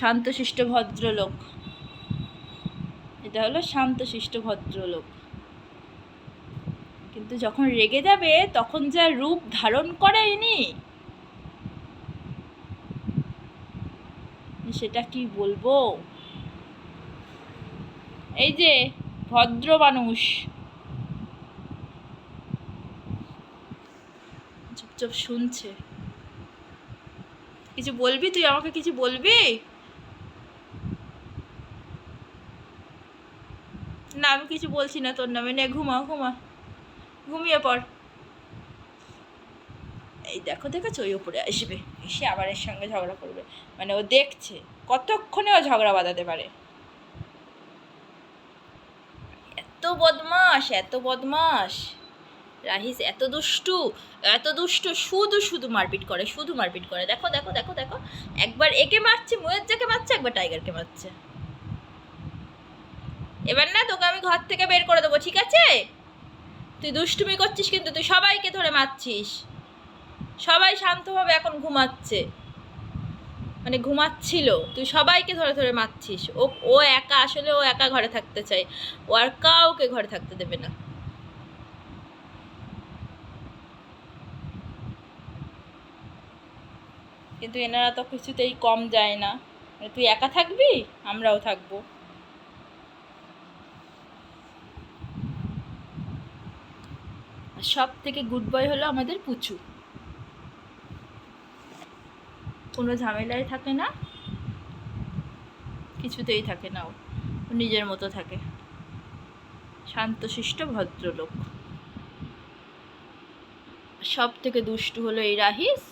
শান্তশিষ্ট ভদ্রলোক, এটা হলো শান্তশিষ্ট ভদ্রলোক। কিন্তু যখন রেগে যাবে তখন যা রূপ ধারণ করে ইনি, সেটা কি বলবো। এই যে ভদ্র মানুষ, চুপচাপ শুনছে। কিছু বলবি তুই আমাকে, কিছু বলবি? না আমি কিছু বলছি না তোর নামে, নে ঘুমা ঘুমা, ঘুমিয়ে পড়। এই দেখো দেখেছো, ওই ওপরে আসবে, এসে আবার এর সঙ্গে ঝগড়া করবে। মানে ও দেখছে কতক্ষণে ও ঝগড়া বাঁধাতে পারে। এত বদমাস, এত বদমাস রাহিস, এত দুষ্টু, এত দুষ্টু, শুধু শুধু মারপিট করে, শুধু মারপিট করে। দেখো দেখো দেখো দেখো, একবার একে মারছে, মুয়েজ্জাকে মারছে, একবার টাইগারকে মারছে। এবার না তোকে আমি ঘর থেকে বের করে দেবো, ঠিক আছে? তুই দুষ্টুমি করছিস কিন্তু, তুই সবাইকে ধরে মারছিস। সবাই শান্তভাবে এখন ঘুমাচ্ছে, মানে ঘুমাচ্ছিল, তুই সবাইকে ধরে ধরে মারছিস। ও একা, আসলে ও একা ঘরে থাকতে চায়, ও আর কাউকে ঘরে থাকতে দেবে না। কিন্তু এনারা তো কিছুতেই কম যায় না। তুই একা থাকবি, আমরাও থাকবো। সব থেকে গুড বয় হলো আমাদের পুচু, কোনো ঝামেলায় থাকে না, কিছুতেই থাকে না, ও নিজের মতো থাকে, শান্তশিষ্ট ভদ্রলোক। সব থেকে দুষ্টু হলো এই রাহিস।